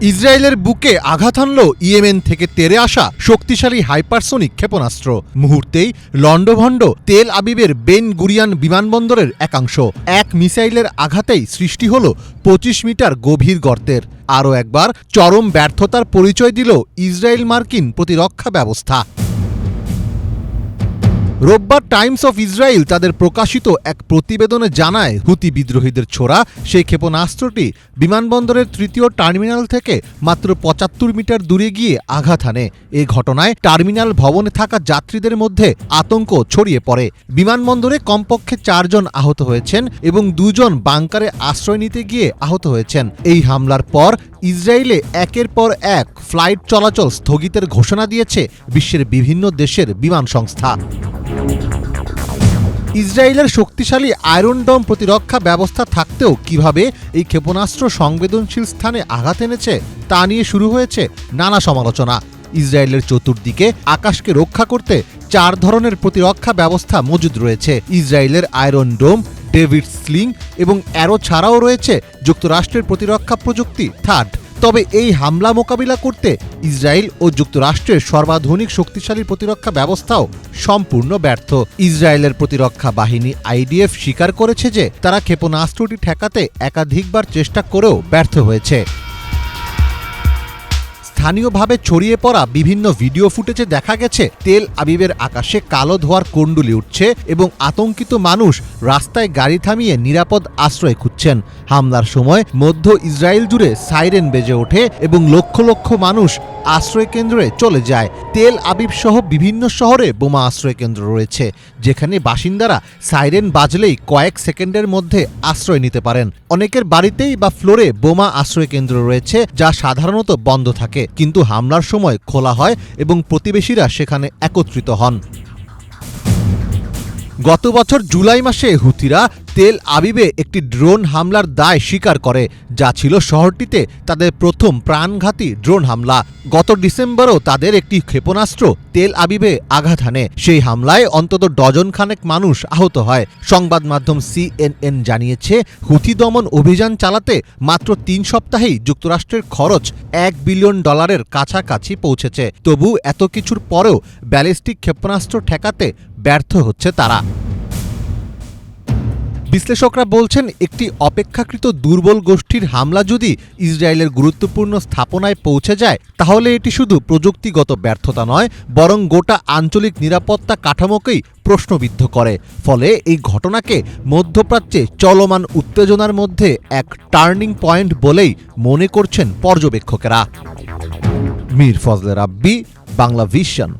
ইসরায়েলের বুকে আঘাত হানল ইয়েমেন থেকে তেড়ে আসা শক্তিশালী হাইপারসোনিক ক্ষেপণাস্ত্র। মুহূর্তেই লন্ডভন্ড তেল আবিবের বেন গুরিয়ান বিমানবন্দরের একাংশ। এক মিসাইলের আঘাতেই সৃষ্টি হল ২৫ মিটার গভীর গর্তের। আরও একবার চরম ব্যর্থতার পরিচয় দিল ইসরায়েল মার্কিন প্রতিরক্ষা ব্যবস্থা। রোববার টাইমস অফ ইসরায়েল তাদের প্রকাশিত এক প্রতিবেদনে জানায়, হুতি বিদ্রোহীদের ছোড়া সেই ক্ষেপণাস্ত্রটি বিমানবন্দরের তৃতীয় টার্মিনাল থেকে মাত্র ৭৫ মিটার দূরে গিয়ে আঘাত হানে। এ ঘটনায় টার্মিনাল ভবনে থাকা যাত্রীদের মধ্যে আতঙ্ক ছড়িয়ে পড়ে। বিমানবন্দরে কমপক্ষে ৪ জন আহত হয়েছেন এবং ২ জন বাংকারে আশ্রয় নিতে গিয়ে আহত হয়েছেন। এই হামলার পর ইসরায়েলে একের পর এক ফ্লাইট চলাচল স্থগিতের ঘোষণা দিয়েছে বিশ্বের বিভিন্ন দেশের বিমান সংস্থা। ইসরায়েলের শক্তিশালী আয়রন ডোম প্রতিরক্ষা ব্যবস্থা থাকতেও কিভাবে এই ক্ষেপণাস্ত্র সংবেদনশীল স্থানে আঘাত এনেছে তা নিয়ে শুরু হয়েছে নানা সমালোচনা। ইসরায়েলের চতুর্দিকে আকাশকে রক্ষা করতে ৪ ধরনের প্রতিরক্ষা ব্যবস্থা মজুদ রয়েছে। ইসরায়েলের আয়রন ডোম, ডেভিড স্লিং এবং অ্যারো ছাড়াও রয়েছে যুক্তরাষ্ট্রের প্রতিরক্ষা প্রযুক্তি থাড। তবে এই হামলা মোকাবিলা করতে ইসরায়েল ও যুক্তরাষ্ট্রের সর্বাধুনিক শক্তিশালী প্রতিরক্ষা ব্যবস্থাও সম্পূর্ণ ব্যর্থ। ইসরায়েলের প্রতিরক্ষা বাহিনী আইডিএফ স্বীকার করেছে যে তারা ক্ষেপণাস্ত্রটি ঠেকাতে একাধিকবার চেষ্টা করেও ব্যর্থ হয়েছে। স্থানীয়ভাবে ছড়িয়ে পড়া বিভিন্ন ভিডিও ফুটেজে দেখা গেছে তেল আবিবের আকাশে কালো ধোঁয়ার কুণ্ডলী উঠছে এবং আতঙ্কিত মানুষ রাস্তায় গাড়ি থামিয়ে নিরাপদ আশ্রয় খুঁজছেন। হামলার সময় মধ্য ইসরায়েল জুড়ে সাইরেন বেজে ওঠে এবং লক্ষ লক্ষ মানুষ আশ্রয় কেন্দ্রে চলে যায়। তেল আবিব সহ বিভিন্ন শহরে বোমা আশ্রয় কেন্দ্র রয়েছে, যেখানে বাসিন্দারা সাইরেন বাজলেই কয়েক সেকেন্ডের মধ্যে আশ্রয় নিতে পারেন। অনেকের বাড়িতেই বা ফ্লোরে বোমা আশ্রয় কেন্দ্র রয়েছে, যা সাধারণত বন্ধ থাকে, কিন্তু হামলার সময় খোলা হয় এবং প্রতিবেশীরা সেখানে একত্রিত হন। গত বছর জুলাই মাসে হুতিরা তেল আবিবে একটি ড্রোন হামলার দায় স্বীকার করে, যা ছিল শহরটিতে তাদের প্রথম প্রাণঘাতী ড্রোন হামলা। গত ডিসেম্বরেও তাদের একটি ক্ষেপণাস্ত্র তেল আবিবে আঘাত হানে। সেই হামলায় অন্তত ডজন খানেক মানুষ আহত হয়। সংবাদ মাধ্যম CNN জানিয়েছে, হুতি দমন অভিযান চালাতে মাত্র ৩ সপ্তাহেই যুক্তরাষ্ট্রের খরচ $১ বিলিয়ন কাছাকাছি পৌঁছেছে। তবু এত কিছুর পরেও ব্যালিস্টিক ক্ষেপণাস্ত্র ঠেকাতে ব্যর্থ হচ্ছে তারা। বিশ্লেষকরা বলছেন, একটি অপেক্ষাকৃত দুর্বল গোষ্ঠীর হামলা যদি ইসরায়েলের গুরুত্বপূর্ণ স্থাপনায় পৌঁছে যায়, তাহলে এটি শুধু প্রযুক্তিগত ব্যর্থতা নয়, বরং গোটা আঞ্চলিক নিরাপত্তা কাঠামোকেই প্রশ্নবিদ্ধ করে। ফলে এই ঘটনাকে মধ্যপ্রাচ্যে চলমান উত্তেজনার মধ্যে এক টার্নিং পয়েন্ট বলেই মনে করছেন পর্যবেক্ষকেরা। মীর ফজলে রাব্বি, বাংলা ভিশন।